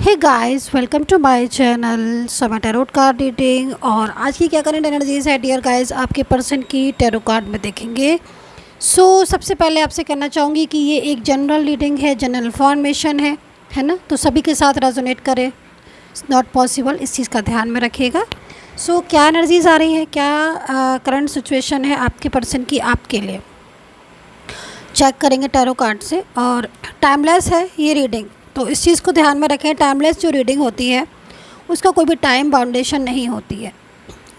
Hey guys, welcome to my channel. So मैं tarot card reading और आज की क्या करंट एनर्जीज है डियर गाइस आपके पर्सन की टैरो कार्ड में देखेंगे। सबसे पहले आपसे कहना चाहूँगी कि ये एक जनरल रीडिंग है, जनरल इन्फॉर्मेशन है ना। तो सभी के साथ रेजोनेट करे, इट्स नॉट पॉसिबल, इस चीज़ का ध्यान में रखिएगा। क्या एनर्जीज आ रही हैं, क्या करंट सिचुएशन है आपके पर्सन की आपके लिए, चेक करेंगे टैरो कार्ड से। और टाइमलेस है ये रीडिंग, तो इस चीज़ को ध्यान में रखें। टाइमलेस जो रीडिंग होती है उसका कोई भी टाइम बाउंडेशन नहीं होती है।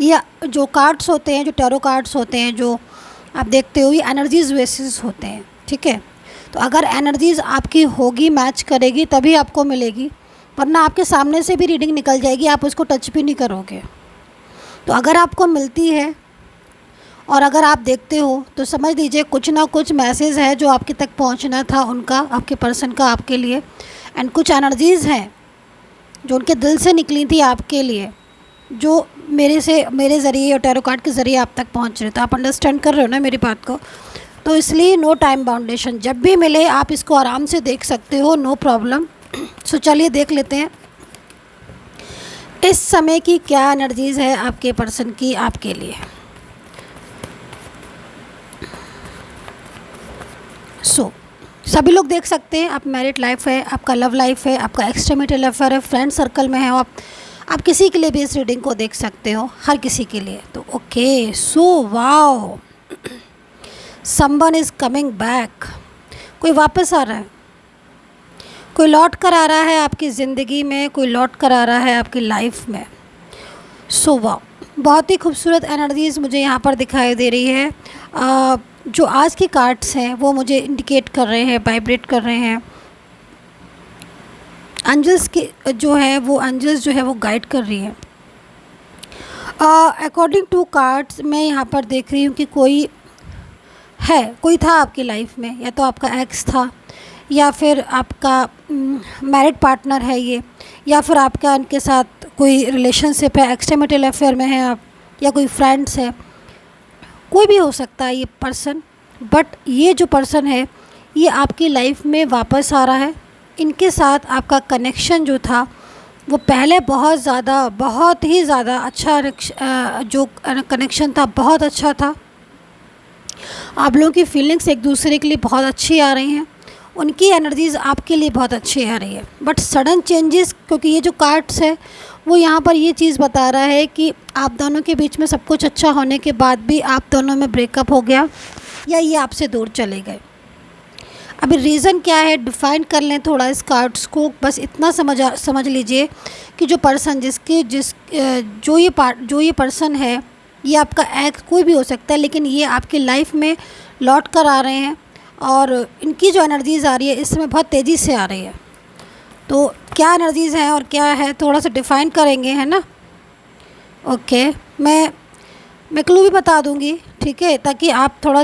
या जो कार्ड्स होते हैं, जो टैरो कार्ड्स होते हैं, जो आप देखते हो, ये एनर्जीज बेसिस होते हैं, ठीक है। तो अगर एनर्जीज आपकी होगी, मैच करेगी, तभी आपको मिलेगी, वरना आपके सामने से भी रीडिंग निकल जाएगी, आप उसको टच भी नहीं करोगे। तो अगर आपको मिलती है और अगर आप देखते हो तो समझ लीजिए कुछ ना कुछ मैसेज है जो आपके तक पहुंचना था, उनका, आपके पर्सन का आपके लिए। एंड कुछ एनर्जीज़ हैं जो उनके दिल से निकली थी आपके लिए, जो मेरे ज़रिए और टैरो कार्ड के ज़रिए आप तक पहुंच रहे। तो आप अंडरस्टैंड कर रहे हो ना मेरी बात को। तो इसलिए नो टाइम बाउंडेशन, जब भी मिले आप इसको आराम से देख सकते हो, नो प्रॉब्लम। चलिए देख लेते हैं इस समय की क्या एनर्जीज़ है आपके पर्सन की आपके लिए। सभी लोग देख सकते हैं। आप मैरिड लाइफ है, आपका लव लाइफ है, आपका एक्सट्रामैरिटल अफेयर है, फ्रेंड सर्कल में है आप किसी के लिए भी इस रीडिंग को देख सकते हो, हर किसी के लिए। तो okay, wow, someone is coming back. कोई वापस आ रहा है, कोई लौट कर आ रहा है आपकी ज़िंदगी में, कोई लौट कर आ रहा है आपकी लाइफ में। वाओ, बहुत ही खूबसूरत एनर्जीज़ मुझे यहाँ पर दिखाई दे रही है। जो आज के कार्ड्स हैं वो मुझे इंडिकेट कर रहे हैं, वाइब्रेट कर रहे हैं। एंजल्स के जो है वो एंजल्स जो है वो गाइड कर रही है। अकॉर्डिंग टू कार्ड्स मैं यहाँ पर देख रही हूँ कि कोई था आपकी लाइफ में, या तो आपका एक्स था, या फिर आपका मैरिड पार्टनर है ये, या फिर आपका इनके साथ कोई रिलेशनशिप है, एक्सट्रामैरिटल अफेयर में है आप, या कोई फ्रेंड्स है, कोई भी हो सकता है ये पर्सन। बट ये जो पर्सन है ये आपकी लाइफ में वापस आ रहा है। इनके साथ आपका कनेक्शन जो था वो पहले बहुत ही ज़्यादा अच्छा जो कनेक्शन था, बहुत अच्छा था। आप लोगों की फीलिंग्स एक दूसरे के लिए बहुत अच्छी आ रही हैं, उनकी एनर्जीज़ आपके लिए बहुत अच्छी आ रही है। बट सडन चेंजेस, क्योंकि ये जो कार्ड्स है वो यहाँ पर ये चीज़ बता रहा है कि आप दोनों के बीच में सब कुछ अच्छा होने के बाद भी आप दोनों में ब्रेकअप हो गया, या ये आपसे दूर चले गए। अभी रीज़न क्या है डिफ़ाइन कर लें थोड़ा इस कार्ड्स को। बस इतना समझ लीजिए कि जो पर्सन जो ये पर्सन है, ये आपका एक्स कोई भी हो सकता है, लेकिन ये आपकी लाइफ में लौट कर आ रहे हैं और इनकी जो एनर्जीज़ आ रही है इस समय बहुत तेज़ी से आ रही है। तो क्या एनर्जीज़ हैं और क्या है थोड़ा सा डिफ़ाइन करेंगे, है ना। ओके, मैं क्लू भी बता दूंगी, ठीक है, ताकि आप थोड़ा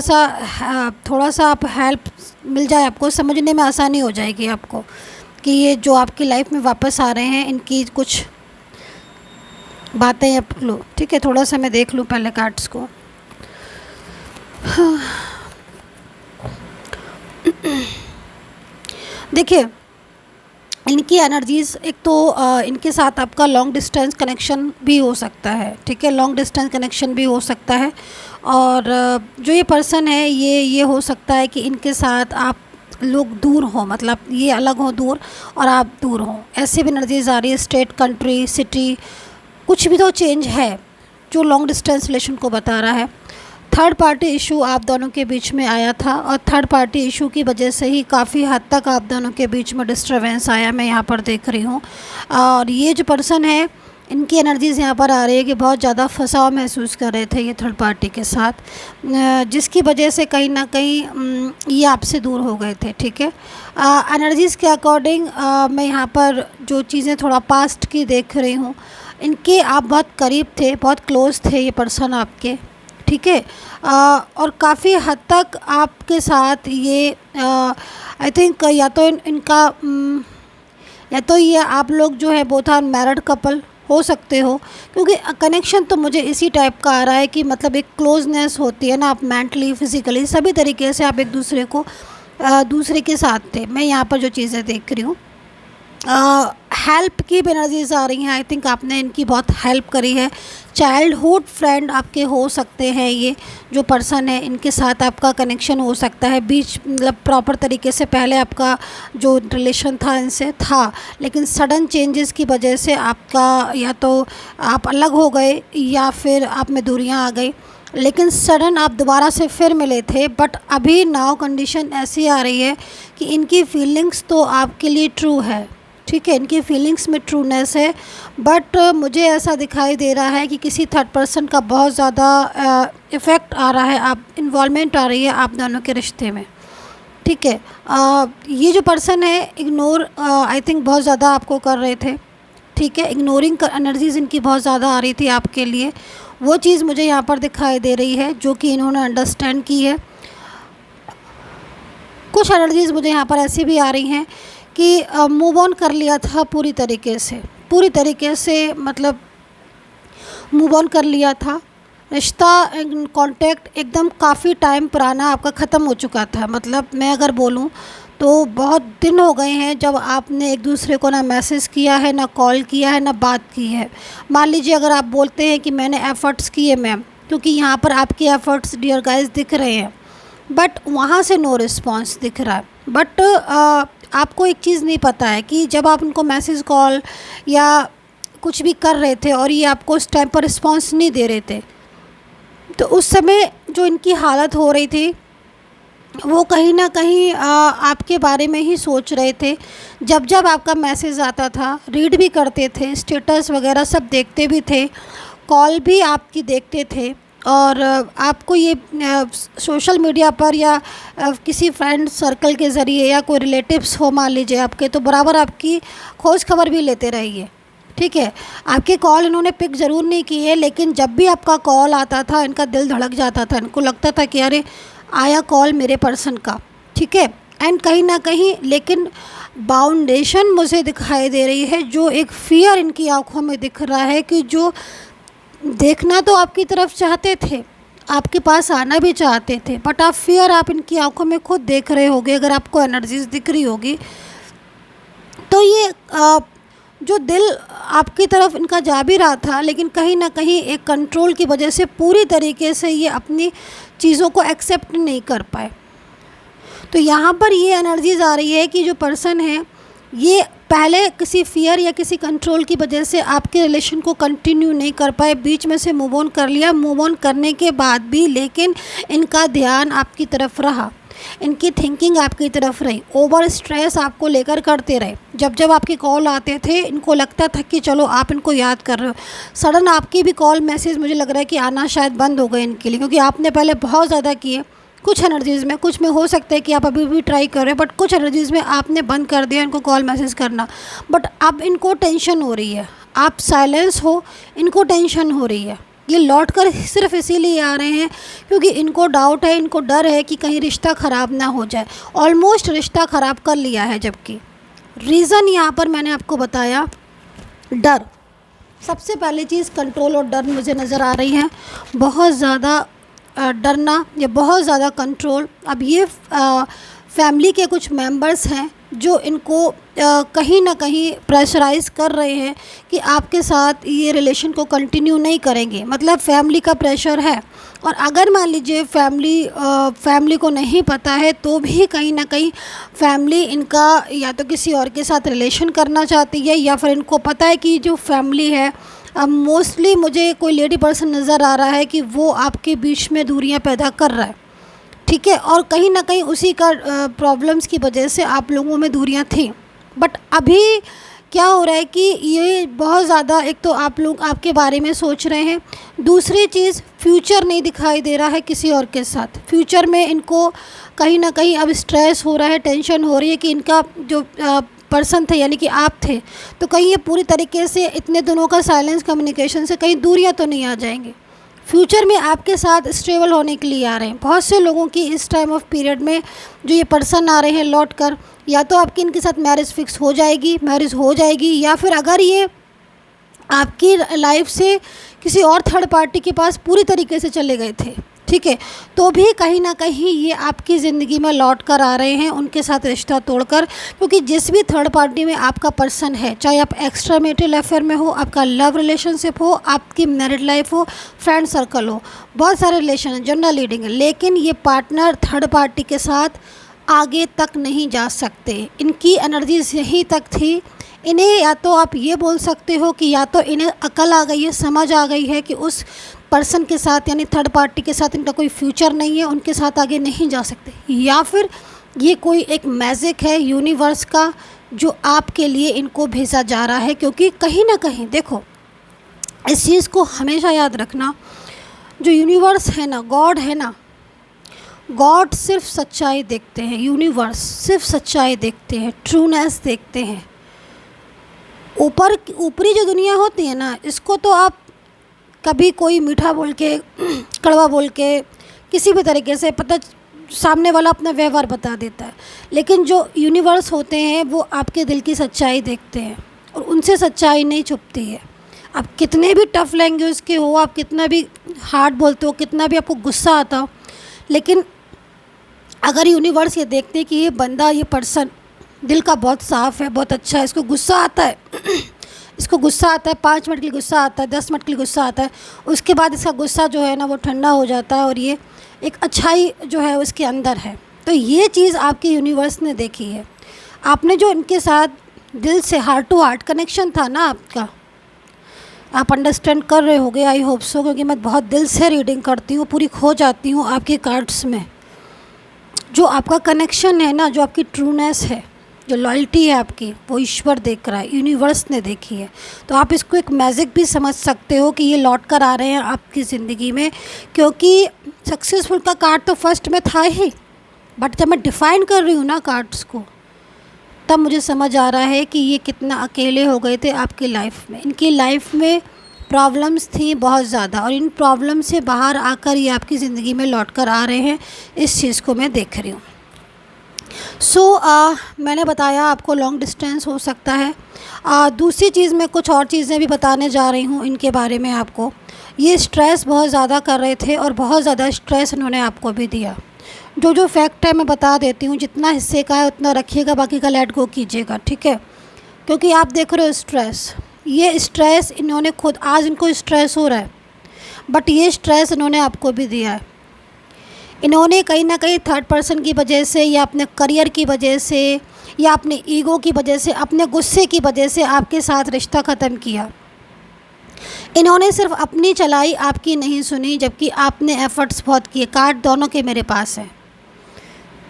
सा आप हेल्प मिल जाए, आपको समझने में आसानी हो जाएगी आपको कि ये जो आपकी लाइफ में वापस आ रहे हैं इनकी कुछ बातें आप लो, ठीक है। थोड़ा सा मैं देख लूँ पहले कार्ड्स को। देखिए इनकी एनर्जीज़, एक तो इनके साथ आपका लॉन्ग डिस्टेंस कनेक्शन भी हो सकता है, ठीक है, लॉन्ग डिस्टेंस कनेक्शन भी हो सकता है। और जो ये पर्सन है ये हो सकता है कि इनके साथ आप लोग दूर हों, मतलब ये अलग हो दूर और आप दूर हों, ऐसे भी एनर्जीज़ आ रही है। स्टेट, कंट्री, सिटी, कुछ भी तो चेंज है जो लॉन्ग डिस्टेंस रिलेशन को बता रहा है। थर्ड पार्टी इशू आप दोनों के बीच में आया था और थर्ड पार्टी इशू की वजह से ही काफ़ी हद तक आप दोनों के बीच में डिस्टर्बेंस आया, मैं यहाँ पर देख रही हूँ। और ये जो पर्सन है इनकी एनर्जीज़ यहाँ पर आ रही है कि बहुत ज़्यादा फंसाव महसूस कर रहे थे ये थर्ड पार्टी के साथ, जिसकी वजह से कहीं ना कहीं ये आपसे दूर हो गए थे, ठीक है। एनर्जीज़ के अकॉर्डिंग मैं यहाँ पर जो चीज़ें थोड़ा पास्ट की देख रही हूँ, इनके आप बहुत करीब थे, बहुत क्लोज थे ये पर्सन आपके, ठीक है। और काफ़ी हद तक आपके साथ ये आई थिंक या तो ये आप लोग जो है बोथ आर मैरिड कपल हो सकते हो, क्योंकि कनेक्शन तो मुझे इसी टाइप का आ रहा है कि मतलब एक क्लोजनेस होती है ना, आप मेंटली, फिज़िकली, सभी तरीके से आप एक दूसरे के साथ थे। मैं यहाँ पर जो चीज़ें देख रही हूँ, हेल्प की भी एनर्जीज आ रही हैं। आई थिंक आपने इनकी बहुत हेल्प करी है। चाइल्डहुड फ्रेंड आपके हो सकते हैं, ये जो पर्सन है इनके साथ आपका कनेक्शन हो सकता है। बीच मतलब प्रॉपर तरीके से पहले आपका जो रिलेशन था इनसे था, लेकिन सडन चेंजेस की वजह से आपका या तो आप अलग हो गए या फिर आप में दूरियां आ गई, लेकिन सडन आप दोबारा से फिर मिले थे। बट अभी नाउ कंडीशन ऐसी आ रही है कि इनकी फीलिंग्स तो आपके लिए ट्रू है, ठीक है, इनकी फीलिंग्स में ट्रूनेस है। बट मुझे ऐसा दिखाई दे रहा है कि किसी थर्ड पर्सन का बहुत ज़्यादा इफ़ेक्ट आ रहा है, आप इन्वॉल्वमेंट आ रही है आप दोनों के रिश्ते में, ठीक है। ये जो पर्सन है इग्नोर आई थिंक बहुत ज़्यादा आपको कर रहे थे, ठीक है। इग्नोरिंग एनर्जीज़ इनकी बहुत ज़्यादा आ रही थी आपके लिए, वो चीज़ मुझे यहाँ पर दिखाई दे रही है जो कि इन्होंने अंडरस्टैंड की है। कुछ एनर्जीज़ मुझे यहाँ पर ऐसी भी आ रही हैं कि मूव ऑन कर लिया था पूरी तरीके से मतलब मूव ऑन कर लिया था। रिश्ता कांटेक्ट एकदम काफ़ी टाइम पुराना आपका ख़त्म हो चुका था। मतलब मैं अगर बोलूँ तो बहुत दिन हो गए हैं जब आपने एक दूसरे को ना मैसेज किया है, ना कॉल किया है, ना बात की है। मान लीजिए अगर आप बोलते हैं कि मैंने एफ़र्ट्स किए मैम, क्योंकि यहाँ पर आपके एफ़र्ट्स डियर गाइस दिख रहे हैं, बट वहाँ से नो रिस्पॉन्स दिख रहा है। बट आपको एक चीज़ नहीं पता है कि जब आप उनको मैसेज कॉल या कुछ भी कर रहे थे और ये आपको उस टाइम पर रिस्पॉन्स नहीं दे रहे थे, तो उस समय जो इनकी हालत हो रही थी वो कहीं ना कहीं आपके बारे में ही सोच रहे थे। जब जब आपका मैसेज आता था रीड भी करते थे, स्टेटस वगैरह सब देखते भी थे, कॉल भी आपकी देखते थे, और आपको ये सोशल मीडिया पर या किसी फ्रेंड सर्कल के ज़रिए या कोई रिलेटिव्स हो मान लीजिए आपके, तो बराबर आपकी खोज खबर भी लेते रहिए, ठीक है। आपके कॉल इन्होंने पिक ज़रूर नहीं की है, लेकिन जब भी आपका कॉल आता था इनका दिल धड़क जाता था, इनको लगता था कि अरे आया कॉल मेरे पर्सन का, ठीक है। एंड कहीं ना कहीं लेकिन बाउंडेशन मुझे दिखाई दे रही है, जो एक फ़ियर इनकी आंखों में दिख रहा है कि जो देखना तो आपकी तरफ चाहते थे, आपके पास आना भी चाहते थे, बट आप फ़ियर आप इनकी आंखों में खुद देख रहे होगे। अगर आपको एनर्जीज दिख रही होगी तो ये जो दिल आपकी तरफ इनका जा भी रहा था, लेकिन कहीं ना कहीं एक कंट्रोल की वजह से पूरी तरीके से ये अपनी चीज़ों को एक्सेप्ट नहीं कर पाए। तो यहाँ पर ये एनर्जीज आ रही है कि जो पर्सन है ये पहले किसी फ़ियर या किसी कंट्रोल की वजह से आपके रिलेशन को कंटिन्यू नहीं कर पाए, बीच में से मूव ऑन कर लिया। मूव ऑन करने के बाद भी लेकिन इनका ध्यान आपकी तरफ रहा, इनकी थिंकिंग आपकी तरफ रही, ओवर स्ट्रेस आपको लेकर करते रहे। जब जब आपके कॉल आते थे इनको लगता था कि चलो आप इनको याद कर रहे हो, सडन आपकी भी कॉल मैसेज मुझे लग रहा है कि आना शायद बंद हो गए इनके लिए, क्योंकि आपने पहले बहुत ज़्यादा किए। कुछ एनर्जीज़ में, कुछ में हो सकता है कि आप अभी भी ट्राई कर रहे हो, बट कुछ एनर्जीज़ में आपने बंद कर दिया इनको कॉल मैसेज करना। बट अब इनको टेंशन हो रही है, आप साइलेंस हो, इनको टेंशन हो रही है। ये लौट कर सिर्फ इसीलिए आ रहे हैं क्योंकि इनको डाउट है, इनको डर है कि कहीं रिश्ता ख़राब ना हो जाए। ऑलमोस्ट रिश्ता ख़राब कर लिया है, जबकि रीज़न यहाँ पर मैंने आपको बताया डर। सबसे पहली चीज़ कंट्रोल और डर मुझे नज़र आ रही है, बहुत ज़्यादा डरना या बहुत ज़्यादा कंट्रोल। अब ये फैमिली के कुछ मेंबर्स हैं जो इनको कहीं ना कहीं प्रेशराइज़ कर रहे हैं कि आपके साथ ये रिलेशन को कंटिन्यू नहीं करेंगे। मतलब फैमिली का प्रेशर है, और अगर मान लीजिए फैमिली को नहीं पता है तो भी कहीं ना कहीं फैमिली इनका या तो किसी और के साथ रिलेशन करना चाहती है, या फिर इनको पता है कि जो फैमिली है, अब मोस्टली मुझे कोई लेडी पर्सन नज़र आ रहा है कि वो आपके बीच में दूरियां पैदा कर रहा है, ठीक है। और कहीं ना कहीं उसी का प्रॉब्लम्स की वजह से आप लोगों में दूरियां थी। बट अभी क्या हो रहा है कि ये बहुत ज़्यादा, एक तो आप लोग आपके बारे में सोच रहे हैं, दूसरी चीज़ फ्यूचर नहीं दिखाई दे रहा है किसी और के साथ। फ्यूचर में इनको कहीं ना कहीं अब स्ट्रेस हो रहा है, टेंशन हो रही है कि इनका जो पर्सन थे यानी कि आप थे, तो कहीं ये पूरी तरीके से इतने दिनों का साइलेंस कम्युनिकेशन से कहीं दूरियां तो नहीं आ जाएंगी। फ्यूचर में आपके साथ स्टेबल होने के लिए आ रहे हैं। बहुत से लोगों की इस टाइम ऑफ पीरियड में जो ये पर्सन आ रहे हैं लौट कर, या तो आपकी इनके साथ मैरिज फिक्स हो जाएगी, मैरिज हो जाएगी, या फिर अगर ये आपकी लाइफ से किसी और थर्ड पार्टी के पास पूरी तरीके से चले गए थे, ठीक है, तो भी कहीं ना कहीं ये आपकी ज़िंदगी में लौट कर आ रहे हैं उनके साथ रिश्ता तोड़कर। क्योंकि जिस भी थर्ड पार्टी में आपका पर्सन है, चाहे आप एक्स्ट्रा मैरिटल अफेयर में हो, आपका लव रिलेशनशिप हो, आपकी मैरिड लाइफ हो, फ्रेंड सर्कल हो, बहुत सारे रिलेशन हैं, जनरल लीडिंग है, लेकिन ये पार्टनर थर्ड पार्टी के साथ आगे तक नहीं जा सकते। इनकी एनर्जीज यहीं तक थी। इन्हें या तो आप ये बोल सकते हो कि या तो इन्हें अकल आ गई है, समझ आ गई है कि उस पर्सन के साथ यानी थर्ड पार्टी के साथ इनका कोई फ्यूचर नहीं है, उनके साथ आगे नहीं जा सकते, या फिर ये कोई एक मैजिक है यूनिवर्स का जो आपके लिए इनको भेजा जा रहा है। क्योंकि कहीं ना कहीं देखो, इस चीज़ को हमेशा याद रखना, जो यूनिवर्स है ना, गॉड है ना, गॉड सिर्फ सच्चाई देखते हैं, यूनिवर्स सिर्फ सच्चाई देखते हैं, ट्रूनेस देखते हैं। ऊपरी जो दुनिया होती है ना, इसको तो आप कभी कोई मीठा बोल के कड़वा बोल के किसी भी तरीके से पता सामने वाला अपना व्यवहार बता देता है, लेकिन जो यूनिवर्स होते हैं वो आपके दिल की सच्चाई देखते हैं और उनसे सच्चाई नहीं छुपती है। आप कितने भी टफ़ लैंग्वेज के हो, आप कितना भी हार्ड बोलते हो, कितना भी आपको गुस्सा आता हो, लेकिन अगर यूनिवर्स ये देखते हैं कि ये बंदा, ये पर्सन दिल का बहुत साफ़ है, बहुत अच्छा है, इसको गुस्सा आता है इसको गुस्सा आता है, 5 मिनट के लिए गुस्सा आता है, 10 मिनट के लिए गुस्सा आता है, उसके बाद इसका गुस्सा जो है ना वो ठंडा हो जाता है और ये एक अच्छाई जो है उसके अंदर है। तो ये चीज़ आपके यूनिवर्स ने देखी है। आपने जो इनके साथ दिल से हार्ट टू हार्ट कनेक्शन था ना आपका, आप अंडरस्टैंड कर रहे होगे, आई होप सो, क्योंकि मैं बहुत दिल से रीडिंग करती हूँ, पूरी खो जाती हूँ आपके कार्ड्स में। जो आपका कनेक्शन है ना, जो आपकी ट्रूनेस है, जो लॉयल्टी है आपकी, वो ईश्वर देख रहा है, यूनिवर्स ने देखी है। तो आप इसको एक मैजिक भी समझ सकते हो कि ये लौट कर आ रहे हैं आपकी ज़िंदगी में। क्योंकि सक्सेसफुल का कार्ड तो फर्स्ट में था ही, बट जब मैं डिफ़ाइन कर रही हूँ ना कार्ड्स को, तब मुझे समझ आ रहा है कि ये कितना अकेले हो गए थे आपकी लाइफ में। इनकी लाइफ में प्रॉब्लम्स थी बहुत ज़्यादा, और इन प्रॉब्लम से बाहर आकर ये आपकी ज़िंदगी में लौट कर आ रहे हैं। इस चीज़ को मैं देख रही हूँ। मैंने बताया आपको लॉन्ग डिस्टेंस हो सकता है। दूसरी चीज़ मैं कुछ और चीज़ें भी बताने जा रही हूँ इनके बारे में आपको। ये स्ट्रेस बहुत ज़्यादा कर रहे थे और बहुत ज़्यादा स्ट्रेस इन्होंने आपको भी दिया। जो फैक्ट है मैं बता देती हूँ, जितना हिस्से का है उतना रखिएगा, बाकी का लेट गो कीजिएगा, ठीक है। क्योंकि आप देख रहे हो स्ट्रेस, ये स्ट्रेस इन्होंने खुद, आज इनको स्ट्रेस हो रहा है, बट ये स्ट्रेस इन्होंने आपको भी दिया है। इन्होंने कहीं ना कहीं थर्ड पर्सन की वजह से, या अपने करियर की वजह से, या अपने ईगो की वजह से, अपने गुस्से की वजह से आपके साथ रिश्ता ख़त्म किया। इन्होंने सिर्फ अपनी चलाई, आपकी नहीं सुनी, जबकि आपने एफ़र्ट्स बहुत किए। कार्ड दोनों के मेरे पास है,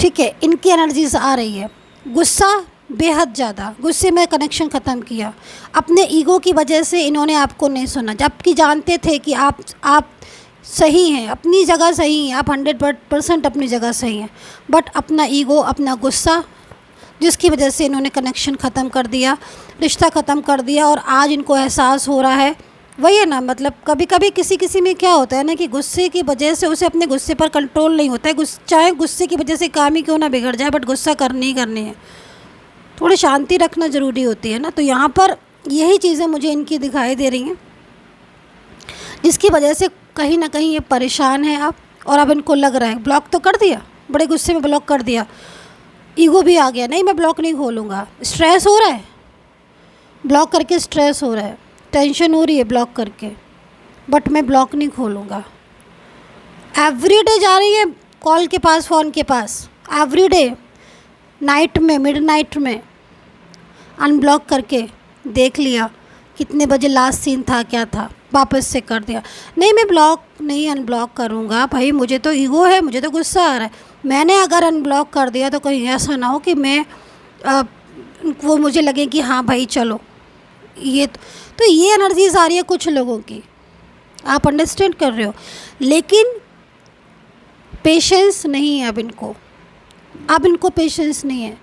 ठीक है। इनकी एनर्जीज आ रही है, गुस्सा बेहद ज़्यादा, गुस्से में कनेक्शन ख़त्म किया। अपने ईगो की वजह से इन्होंने आपको नहीं सुना, जबकि जानते थे कि आप सही हैं, अपनी जगह सही हैं, आप 100% अपनी जगह सही हैं, बट अपना ईगो, अपना गुस्सा, जिसकी वजह से इन्होंने कनेक्शन ख़त्म कर दिया, रिश्ता ख़त्म कर दिया। और आज इनको एहसास हो रहा है, वही है ना, मतलब कभी कभी किसी में क्या होता है ना कि गुस्से की वजह से उसे अपने गुस्से पर कंट्रोल नहीं होता है। चाहे गुस्से की वजह से काम ही क्यों ना बिगड़ जाए, बट गुस्सा करनी ही करनी है, थोड़ी शांति रखना ज़रूरी होती है ना। तो यहाँ पर यही चीज़ें मुझे इनकी दिखाई दे रही हैं, जिसकी वजह से कहीं ना कहीं ये परेशान है आप। और अब इनको लग रहा है, ब्लॉक तो कर दिया, बड़े गुस्से में ब्लॉक कर दिया, ईगो भी आ गया, नहीं मैं ब्लॉक नहीं खोलूँगा। स्ट्रेस हो रहा है, ब्लॉक करके स्ट्रेस हो रहा है, टेंशन हो रही है ब्लॉक करके, बट मैं ब्लॉक नहीं खोलूँगा। एवरीडे जा रही है कॉल के पास, फ़ोन के पास, एवरीडे, नाइट में, मिडनाइट में अनब्लॉक करके देख लिया कितने बजे लास्ट सीन था, क्या था, वापस से कर दिया। नहीं मैं ब्लॉक नहीं अनब्लॉक करूँगा भाई, मुझे तो ईगो है, मुझे तो गुस्सा आ रहा है। मैंने अगर अनब्लॉक कर दिया तो कहीं ऐसा ना हो कि मैं वो मुझे लगे कि हाँ भाई चलो, तो ये एनर्जीज आ रही है कुछ लोगों की, आप अंडरस्टैंड कर रहे हो। लेकिन पेशेंस नहीं है अब इनको पेशेंस नहीं है।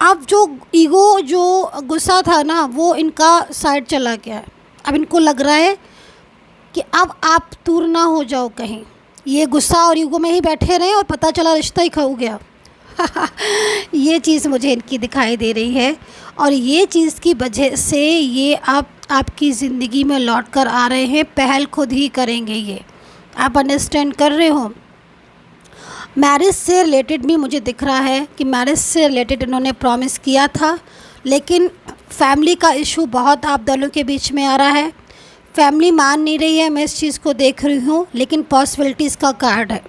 अब जो ईगो, जो गुस्सा था ना, वो इनका साइड चला गया है। अब इनको लग रहा है कि अब आप दूर ना हो जाओ कहीं, ये गुस्सा और ईगो में ही बैठे रहे और पता चला रिश्ता ही खो गया। ये चीज़ मुझे इनकी दिखाई दे रही है, और ये चीज़ की वजह से ये अब आपकी ज़िंदगी में लौट कर आ रहे हैं। पहल खुद ही करेंगे ये, आप अंडरस्टैंड कर रहे हो। मैरिज से रिलेटेड भी मुझे दिख रहा है कि मैरिज से रिलेटेड इन्होंने प्रॉमिस किया था, लेकिन फैमिली का इशू बहुत आप दोनों के बीच में आ रहा है। फैमिली मान नहीं रही है, मैं इस चीज़ को देख रही हूँ, लेकिन पॉसिबिलिटीज़ का कार्ड है।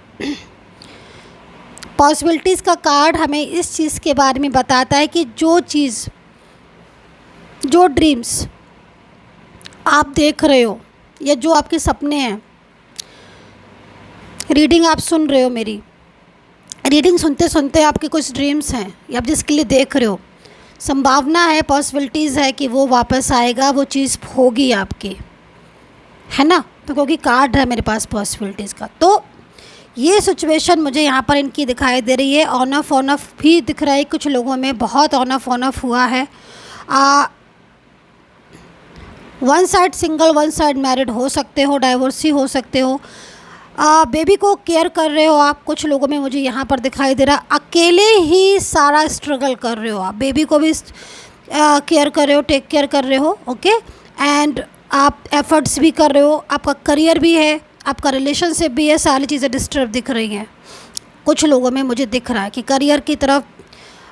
पॉसिबिलिटीज़ का कार्ड हमें इस चीज़ के बारे में बताता है कि जो ड्रीम्स आप देख रहे हो या जो आपके सपने हैं, रीडिंग आप सुन रहे हो, मेरी रीडिंग सुनते सुनते आपके कुछ ड्रीम्स हैं या आप जिसके लिए देख रहे हो, संभावना है, पॉसिबिलिटीज़ है कि वो वापस आएगा, वो चीज़ होगी आपकी, है ना। तो क्योंकि कार्ड है मेरे पास पॉसिबिलिटीज़ का, तो ये सिचुएशन मुझे यहाँ पर इनकी दिखाई दे रही है। ऑन ऑफ भी दिख रहा है, कुछ लोगों में बहुत ऑन ऑफ हुआ है। One side single, one side married हो सकते हो, डाइवोर्सी हो सकते हो। बेबी को केयर कर रहे हो आप, कुछ लोगों में मुझे यहाँ पर दिखाई दे रहा है। अकेले ही सारा स्ट्रगल कर रहे हो आप, बेबी को भी केयर कर रहे हो, टेक केयर कर रहे हो, ओके। एंड आप एफर्ट्स भी कर रहे हो, आपका करियर भी है, आपका रिलेशनशिप भी है, सारी चीज़ें डिस्टर्ब दिख रही हैं। कुछ लोगों में मुझे दिख रहा है कि करियर की तरफ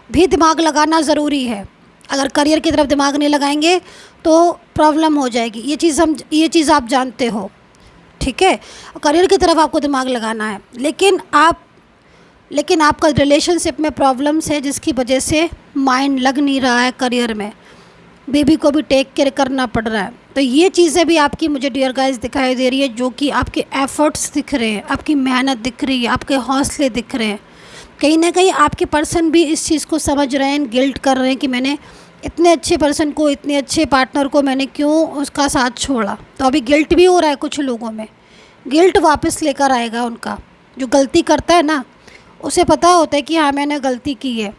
भी दिमाग लगाना ज़रूरी है। अगर करियर की तरफ दिमाग नहीं लगाएंगे तो प्रॉब्लम हो जाएगी, ये चीज़ आप जानते हो, ठीक है। करियर की तरफ आपको दिमाग लगाना है, लेकिन आपका रिलेशनशिप में प्रॉब्लम्स है, जिसकी वजह से माइंड लग नहीं रहा है करियर में। बेबी को भी टेक केयर करना पड़ रहा है। तो ये चीज़ें भी आपकी मुझे डियर गाइस दिखाई दे रही है, जो कि आपके एफ़र्ट्स दिख रहे हैं, आपकी मेहनत दिख रही है, आपके हौसले दिख रहे हैं। कहीं ना कहीं आपके पर्सन भी इस चीज़ को समझ रहे हैं, गिल्ट कर रहे हैं कि मैंने इतने अच्छे पर्सन को, इतने अच्छे पार्टनर को मैंने क्यों उसका साथ छोड़ा। तो अभी गिल्ट भी हो रहा है कुछ लोगों में, गिल्ट वापस लेकर आएगा उनका। जो गलती करता है ना, उसे पता होता है कि हाँ मैंने गलती की है,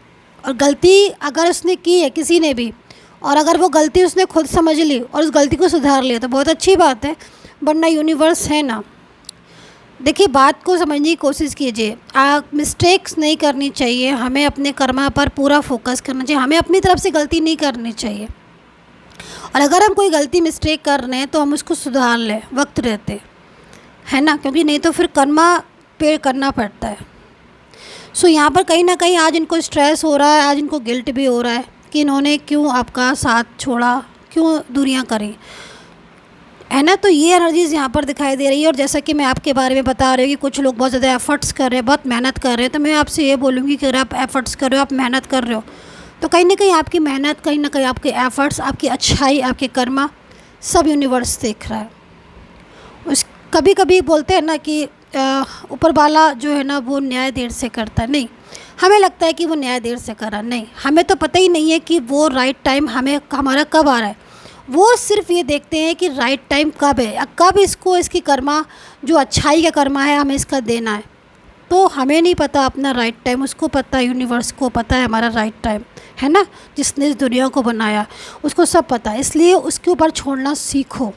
और गलती अगर उसने की है किसी ने भी, और अगर वो गलती उसने खुद समझ ली और उस गलती को सुधार लिया तो बहुत अच्छी बात है, वरना यूनिवर्स है ना। देखिए, बात को समझने की कोशिश कीजिए, आप मिस्टेक्स नहीं करनी चाहिए, हमें अपने कर्मा पर पूरा फोकस करना चाहिए, हमें अपनी तरफ से गलती नहीं करनी चाहिए। और अगर हम कोई गलती मिस्टेक कर रहे हैं तो हम उसको सुधार लें वक्त रहते, है ना, क्योंकि नहीं तो फिर कर्मा पे करना पड़ता है। सो यहाँ पर कहीं ना कहीं आज इनको स्ट्रेस हो रहा है, आज इनको गिल्ट भी हो रहा है कि इन्होंने क्यों आपका साथ छोड़ा, क्यों दूरियां करी, है ना। तो ये एनर्जीज़ यहाँ पर दिखाई दे रही है। और जैसा कि मैं आपके बारे में बता रही हूँ कि कुछ लोग बहुत ज़्यादा एफ़र्ट्स कर रहे हैं, बहुत मेहनत कर रहे हैं, तो मैं आपसे ये बोलूँगी कि अगर आप एफ़र्ट्स कर रहे हो, आप मेहनत कर रहे हो, तो कहीं ना कहीं आपकी मेहनत, कहीं ना कहीं आपके एफ़र्ट्स, आपकी अच्छाई, आपके कर्मा, सब यूनिवर्स देख रहा है। उस कभी कभी बोलते हैं ना कि ऊपर वाला जो है ना वो न्याय देर से करता है, नहीं, हमें लगता है कि वो न्याय देर से कर रहा, नहीं, हमें तो पता ही नहीं है कि वो राइट टाइम हमारा कब आ रहा है। वो सिर्फ ये देखते हैं कि राइट टाइम कब है, कब इसकी कर्मा, जो अच्छाई का कर्मा है, हमें इसका देना है। तो हमें नहीं पता अपना राइट टाइम, उसको पता है, यूनिवर्स को पता है हमारा राइट टाइम, है ना। जिसने इस दुनिया को बनाया उसको सब पता है, इसलिए उसके ऊपर छोड़ना सीखो।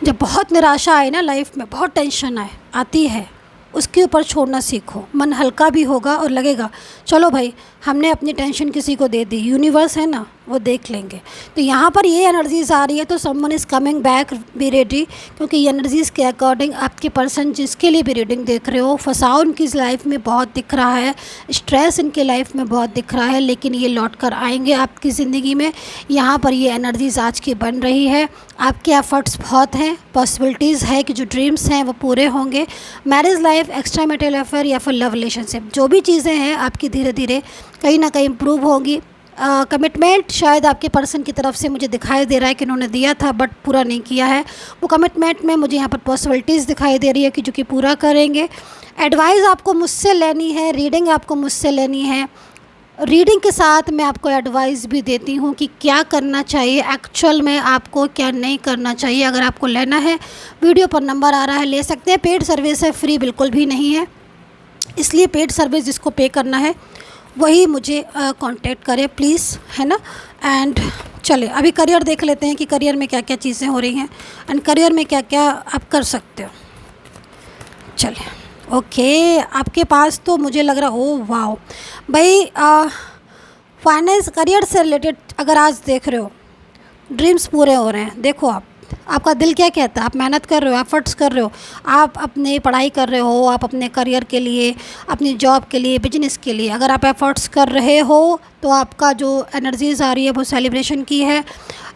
जब बहुत निराशा आए ना लाइफ में, बहुत टेंशन आती है, उसके ऊपर छोड़ना सीखो, मन हल्का भी होगा और लगेगा चलो भाई हमने अपनी टेंशन किसी को दे दी, यूनिवर्स है ना वो देख लेंगे। तो यहाँ पर ये एनर्जीज़ आ रही है, तो someone is coming back, be ready, क्योंकि ये एनर्जीज़ के अकॉर्डिंग आपके पर्सन जिसके लिए भी रीडिंग देख रहे हो, फंसाव उनकी लाइफ में बहुत दिख रहा है, स्ट्रेस इनके लाइफ में बहुत दिख रहा है, लेकिन ये लौट कर आएंगे आपकी ज़िंदगी में। यहाँ पर ये एनर्जीज़ आज की बन रही है, आपके एफर्ट्स बहुत हैं, पॉसिबिलिटीज़ है कि जो ड्रीम्स हैं वो पूरे होंगे। Marriage life, extra marital affair या फिर लव रिलेशनशिप, जो भी चीज़ें हैं आपकी धीरे धीरे कहीं ना कहीं इम्प्रूव होगी। कमिटमेंट शायद आपके पर्सन की तरफ से मुझे दिखाई दे रहा है कि उन्होंने दिया था बट पूरा नहीं किया है, वो कमिटमेंट में मुझे यहाँ पर पॉसिबिलिटीज़ दिखाई दे रही है कि जो कि पूरा करेंगे। एडवाइस आपको मुझसे लेनी है, रीडिंग आपको मुझसे लेनी है, रीडिंग के साथ मैं आपको एडवाइस भी देती हूँ कि क्या करना चाहिए एक्चुअल में, आपको क्या नहीं करना चाहिए। अगर आपको लेना है, वीडियो पर नंबर आ रहा है, ले सकते हैं। पेड सर्विस है, फ्री बिल्कुल भी नहीं है, इसलिए पेड सर्विस जिसको पे करना है वही मुझे कांटेक्ट करें प्लीज़, है ना। एंड चले अभी करियर देख लेते हैं कि करियर में क्या क्या चीज़ें हो रही हैं एंड करियर में क्या क्या आप कर सकते हो। चले ओके, आपके पास तो मुझे लग रहा, ओह वाओ भाई, फाइनेंस करियर से रिलेटेड अगर आज देख रहे हो ड्रीम्स पूरे हो रहे हैं। देखो आप आपका दिल क्या कहता है, आप मेहनत कर रहे हो, एफर्ट्स कर रहे हो, आप अपने पढ़ाई कर रहे हो, आप अपने करियर के लिए, अपनी जॉब के लिए, बिजनेस के लिए अगर आप एफर्ट्स कर रहे हो तो आपका जो एनर्जीज़ आ रही है वो सेलिब्रेशन की है।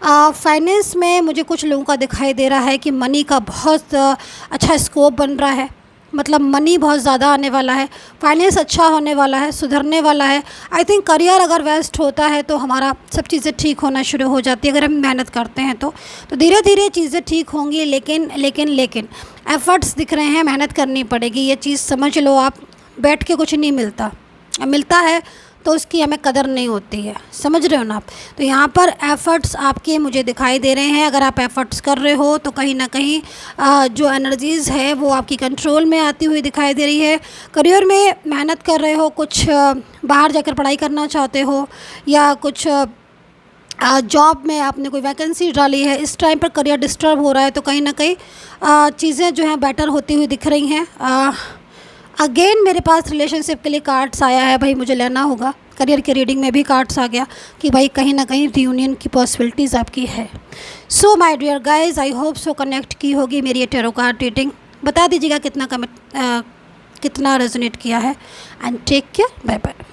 फाइनेंस में मुझे कुछ लोगों का दिखाई दे रहा है कि मनी का बहुत अच्छा स्कोप बन रहा है, मतलब मनी बहुत ज़्यादा आने वाला है, फाइनेंस अच्छा होने वाला है, सुधरने वाला है। आई थिंक करियर अगर वेस्ट होता है तो हमारा सब चीज़ें ठीक होना शुरू हो जाती है अगर हम मेहनत करते हैं तो धीरे धीरे चीज़ें ठीक होंगी। लेकिन एफ़र्ट्स दिख रहे हैं, मेहनत करनी पड़ेगी, ये चीज़ समझ लो आप। बैठ के कुछ नहीं मिलता, मिलता है तो उसकी हमें कदर नहीं होती है, समझ रहे हो ना आप। तो यहाँ पर एफ़र्ट्स आपके मुझे दिखाई दे रहे हैं। अगर आप एफ़र्ट्स कर रहे हो तो कहीं ना कहीं जो एनर्जीज़ है वो आपकी कंट्रोल में आती हुई दिखाई दे रही है। करियर में मेहनत कर रहे हो, कुछ बाहर जाकर पढ़ाई करना चाहते हो या कुछ जॉब में आपने कोई वैकेंसी डाली है, इस टाइम पर करियर डिस्टर्ब हो रहा है तो कहीं ना कहीं चीज़ें जो हैं बेटर होती हुई दिख रही हैं। अगेन मेरे पास रिलेशनशिप के लिए कार्ड्स आया है, भाई मुझे लेना होगा। करियर की रीडिंग में भी कार्ड्स आ गया कि भाई कहीं ना कहीं रियूनियन की पॉसिबिलिटीज़ आपकी है। So my dear guys, I hope so connect की होगी मेरी ये टैरो कार्ड रीडिंग। बता दीजिएगा कितना रेजोनेट किया है। And take care, bye bye.